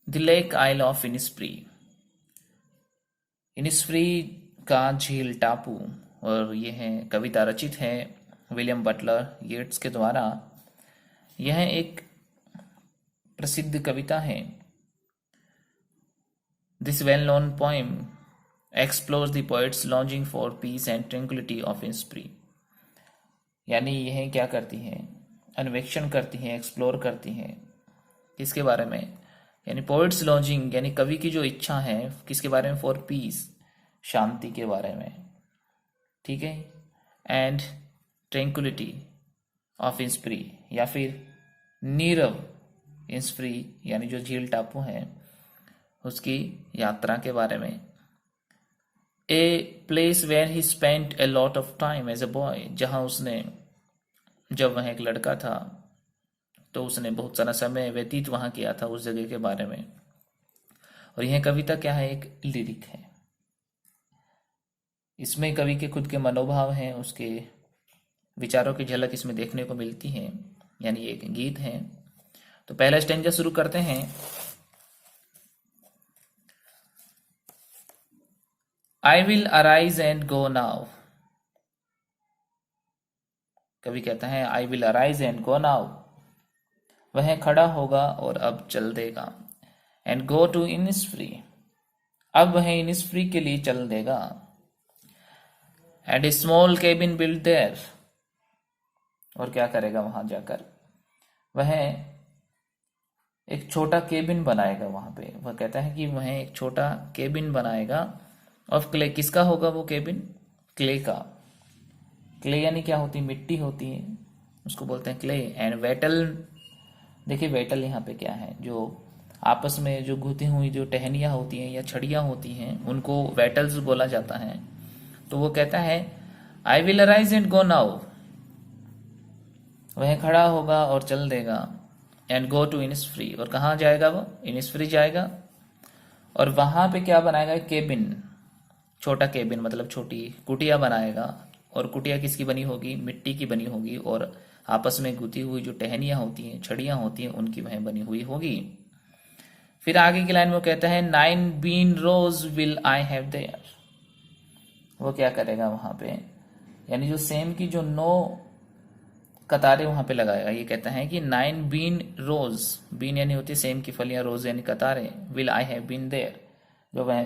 The lake isle of Innisfree. Innisfree का झील टापू। और यह है कविता रचित है विलियम बटलर येट्स के द्वारा। यह एक प्रसिद्ध कविता है। This well known poem explores the poet's longing for peace and tranquillity of Innisfree. यानी यह क्या करती है, अन्वेषण करती है, एक्सप्लोर करती है किसके बारे में, यानी पोइट्स लॉन्जिंग यानी कवि की जो इच्छा है किसके बारे में, फॉर पीस शांति के बारे में, ठीक है, एंड ट्रैंक्विलिटी ऑफ इंस्प्री या फिर नीरव इंस्प्री यानी जो झील टापू है उसकी यात्रा के बारे में। A place where he spent a lot of time as a boy, जहाँ उसने, जब वह एक लड़का था तो उसने बहुत सारा समय व्यतीत वहाँ किया था उस जगह के बारे में। और यह कविता क्या है, एक लिरिक है। इसमें कवि के खुद के मनोभाव हैं, उसके विचारों की झलक इसमें देखने को मिलती है, यानी एक गीत है। तो पहला स्टेंजा शुरू करते हैं। I will arise and go now. कवि कहता है I will arise and go now, वह खड़ा होगा और अब चल देगा। एंड गो टू इनिस्फ्री, अब वह इनिस्फ्री के लिए चल देगा। And A small cabin build their, और क्या करेगा वहां जाकर, वह एक छोटा केबिन बनाएगा वहां पे। वह कहता है कि वह एक छोटा केबिन बनाएगा ऑफ क्ले। किसका होगा वो केबिन, क्ले का। क्ले यानी क्या होती है, मिट्टी होती है, उसको बोलते हैं क्ले। एंड वेटल, देखिए वेटल यहाँ पे क्या है, जो आपस में जो गुथी हुई जो टहनियाँ होती हैं या छड़ियाँ होती हैं उनको वेटल्स बोला जाता है। तो वो कहता है I will arise and go now, वह खड़ा होगा और चल देगा। एंड गो टू इनिस्फ्री, और कहाँ जाएगा वो, इनिस्फ्री जाएगा। और वहां पे क्या बनाएगा, केबिन, छोटा केबिन मतलब छोटी कुटिया बनाएगा। और कुटिया किसकी बनी होगी, मिट्टी की बनी होगी, और आपस में गुथी हुई जो टहनियां होती हैं, छड़ियां होती हैं, उनकी वह बनी हुई होगी। फिर आगे की लाइन में वो कहता है 9 bean rows will I have there. वो क्या करेगा वहां पे, यानी जो सेम की जो 9 कतारें वहां पे लगाएगा। ये कहता है कि 9 बीन रोज, बीन यानी होती है सेम की फलियां, रोज यानी कतारें, will I have bean there, जो वह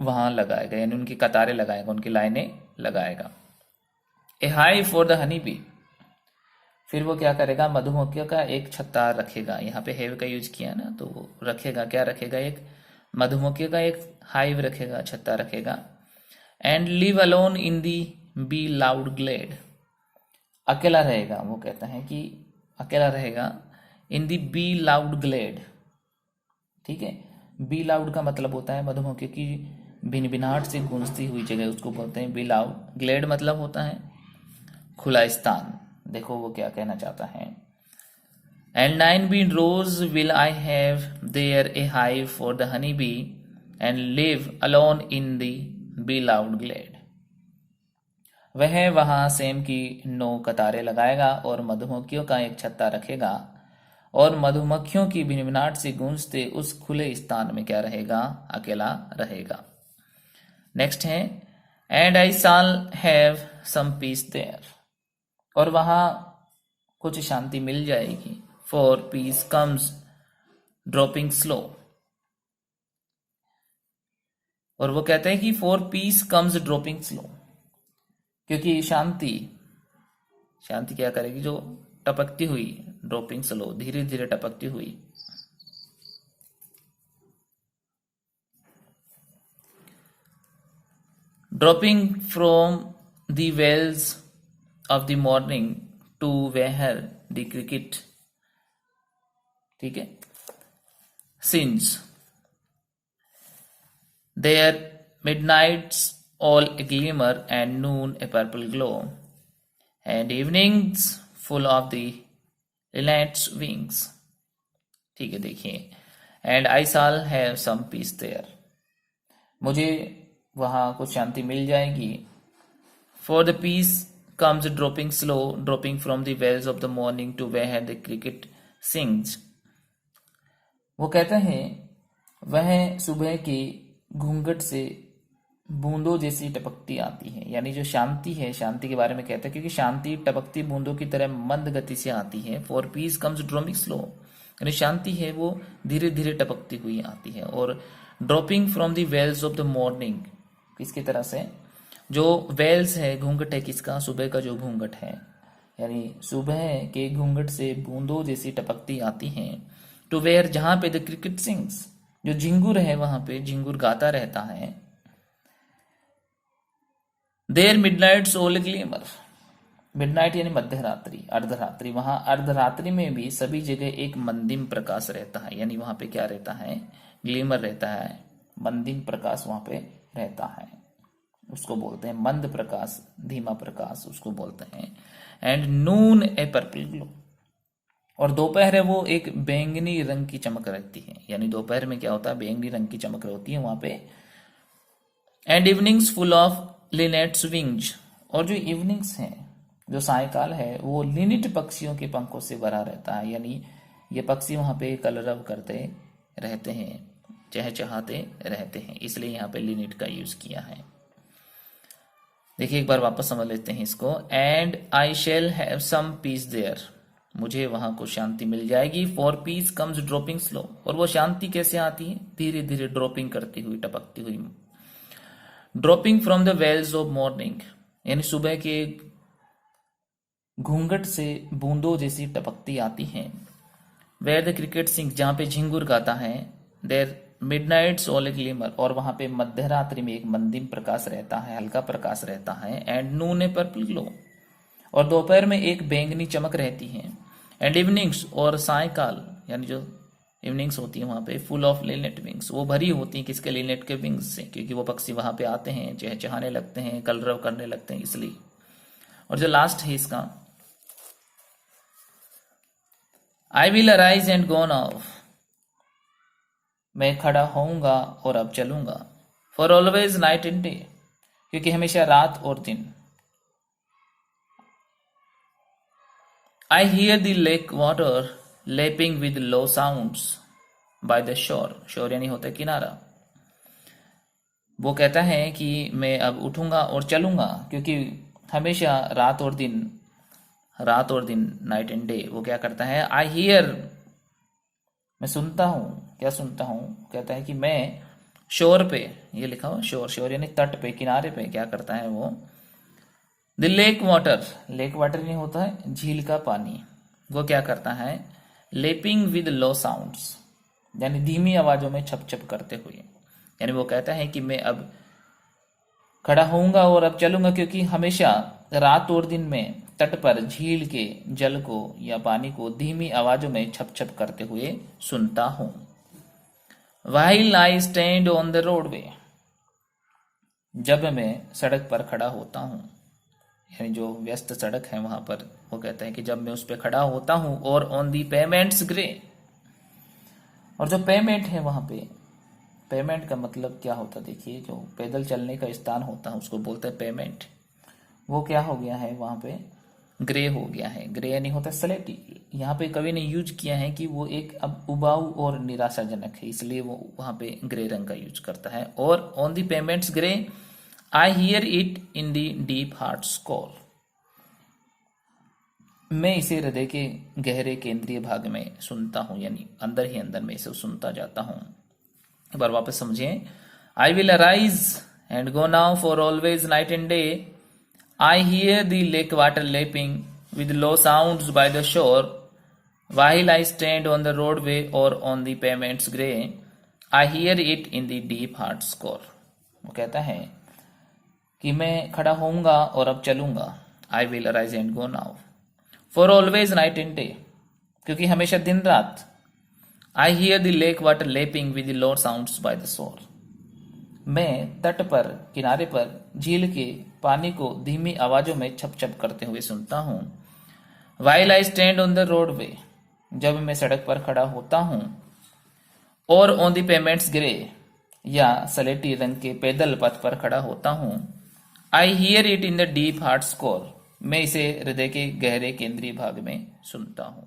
वहां लगाएगा, यानी उनकी कतारें लगाएगा, उनकी लाइनें लगाएगा। A hive for the honey bee, फिर वो क्या करेगा, मधुमक्खियों का एक छत्ता रखेगा। यहाँ पे हैव का यूज किया ना, तो वो रखेगा, क्या रखेगा, एक मधुमक्खियों का एक हाइव रखेगा, छत्ता रखेगा। And live alone in the bee loud glade, अकेला रहेगा। वो कहता है कि अकेला रहेगा in the bee loud glade, ठीक है। बी लाउड का मतलब होता है मधुमक्खी की भिनभिनाहट से गूंजती हुई जगह, उसको बोलते हैं बी लाउड। ग्लेड मतलब होता है खुला स्थान। देखो वो क्या कहना चाहता है। And 9 bee rows will I have there a hive for the honey bee and live alone in the bee loud glade। वह वहां सेम की 9 कतारें लगाएगा और मधुमक्खियों का एक छत्ता रखेगा, और मधुमक्खियों की भिनभिनाहट से गूंजते उस खुले स्थान में क्या रहेगा, अकेला रहेगा। नेक्स्ट है and I shall have some peace there, और वहां कुछ शांति मिल जाएगी। For peace comes dropping slow, और वो कहते हैं कि for peace comes dropping slow, क्योंकि शांति, शांति क्या करेगी, जो टपकती हुई, ड्रॉपिंग स्लो धीरे धीरे टपकती हुई। Dropping from the veils of the morning to where the cricket, ठीक है, since there midnights all a glimmer and noon a purple glow and evenings full of the linnet's wings, ठीक है। देखिए and I shall have some peace there, मुझे वहां कुछ शांति मिल जाएगी। For the peace comes dropping slow, dropping from the wells of the morning to where the cricket sings। वो कहता है वह सुबह के घूंघट से बूंदों जैसी टपकती आती है। यानी जो शांति है, शांति के बारे में कहता है, क्योंकि शांति टपकती बूंदों की तरह मंद गति से आती है। For peace comes dropping slow, यानी शांति है वो धीरे धीरे टपकती हुई आती है। और dropping from the veils of the morning, किसकी तरह से, जो वेल्स है, घूंघट है किसका, सुबह का जो घूंघट है, यानी सुबह के घूंघट से बूंदों जैसी टपकती आती हैं। टू वेयर, जहां पे द क्रिकेट सिंग्स, जो झिंगुर है वहां पे झिंगुर गाता रहता है। There Midnights all glimmer, midnight यानी मध्य रात्रि, अर्धरात्रि, वहां अर्धरात्रि में भी सभी जगह एक मंदिम प्रकाश रहता है। यानी वहां पे क्या रहता है, ग्लीमर रहता है, मंदिम प्रकाश वहां पे रहता है, उसको बोलते हैं मंद प्रकाश, धीमा प्रकाश उसको बोलते हैं। And Noon A purple glow, और दोपहर है वो एक बैंगनी रंग की चमक रहती है। यानी दोपहर में क्या होता है, बैंगनी रंग की चमक होती है वहां पे। And evenings full of linnet's wings, और जो इवनिंग्स हैं, जो सायकाल है, वो लिनिट पक्षियों के पंखों से भरा रहता है। यानी ये पक्षी वहां पे कलरव करते रहते हैं, चहचहाते रहते हैं, इसलिए यहाँ पे लिनिट का यूज किया है। देखिए एक बार वापस समझ लेते हैं इसको। And I shall have some peace there, मुझे वहां को शांति मिल जाएगी। For peace comes dropping slow, और वो शांति कैसे आती है, धीरे धीरे ड्रॉपिंग करती हुई, टपकती हुई। Dropping from the veils of morning, यानी सुबह के घूंघट से बूंदों जैसी टपकती आती हैं। वेयर द क्रिकेट सिंग, जहां पे झिंगुर गाता है। देयर मिडनाइट्स ऑल ग्लिमर, और वहां पे मध्य रात्रि में एक मंदिम प्रकाश रहता है, हल्का प्रकाश रहता है। And Noon A purple glow, और दोपहर में एक बैंगनी चमक रहती है। एंड इवनिंग्स, और सायकाल, यानी जो इवनिंग्स होती है वहां पे फुल ऑफ लिनेट विंग्स, वो भरी होती है किसके, लिनेट के विंग्स से, क्योंकि वो पक्षी वहां पे आते हैं, चहचहाने लगते हैं, कलरव करने लगते हैं, इसलिए। और जो लास्ट है इसका, I will arise and go now, मैं खड़ा होऊंगा और अब चलूंगा। For always night and day, क्योंकि हमेशा रात और दिन। I hear the lake water lapping with low sounds by the shore, शोर यानी होता है किनारा। वो कहता है कि मैं अब उठूंगा और चलूंगा, क्योंकि हमेशा रात और दिन, नाइट एंड डे, वो क्या करता है, आई हियर, मैं सुनता हूं, क्या सुनता हूं, कहता है कि मैं शोर पे, ये लिखा हुआ शोर, शोर यानी तट पे, किनारे पे क्या करता है वो, the lake water, lake water नहीं होता है झील का पानी, वो क्या करता है, लेपिंग विद लो साउंड्स, यानी धीमी आवाजों में छप छप करते हुए। यानी वो कहता है कि मैं अब खड़ा होऊंगा और अब चलूंगा, क्योंकि हमेशा रात और दिन में तट पर झील के जल को या पानी को धीमी आवाजों में छप छप करते हुए सुनता हूं। While I stand on the roadway, जब मैं सड़क पर खड़ा होता हूं, यानी जो व्यस्त सड़क है वहां पर, वो कहता है कि जब मैं उस पर खड़ा होता हूं। और ऑन दी पेमेंट्स ग्रे, और जो पेमेंट है वहां पे, पेमेंट का मतलब क्या होता है, देखिए जो पैदल चलने का स्थान होता है उसको बोलते हैं पेमेंट, वो क्या हो गया है वहां पे, ग्रे हो गया है। ग्रे यानी होता है स्लेटी, यहाँ पे कवि ने यूज किया है कि वो एक अब उबाऊ और निराशाजनक है, इसलिए वो वहां पे ग्रे रंग का यूज करता है। और on the payments grey I hear it in the deep heart score, मैं इसे हृदय के गहरे केंद्रीय भाग में सुनता हूं, यानी अंदर ही अंदर में इसे सुनता जाता हूं। एक बार वापस समझिए। I will arise and go now for always night and day, I hear the lake water lapping with low sounds by the shore, while I stand on the roadway or on the pavements grey, I hear it in the deep heart score। वो कहता है कि मैं खड़ा होऊंगा और अब चलूंगा, I will arise and go now, for always night and day, क्योंकि हमेशा दिन रात, I hear the lake water lapping with the low sounds by the shore, मैं तट पर, किनारे पर झील के पानी को धीमी आवाजों में छप छप करते हुए सुनता हूं। while I stand on the roadway, जब मैं सड़क पर खड़ा होता हूं। और ऑन द पेमेंट्स ग्रे, या सलेटी रंग के पैदल पथ पर खड़ा होता हूं। I hear it in the deep heart score, मैं इसे हृदय के गहरे केंद्रीय भाग में सुनता हूं।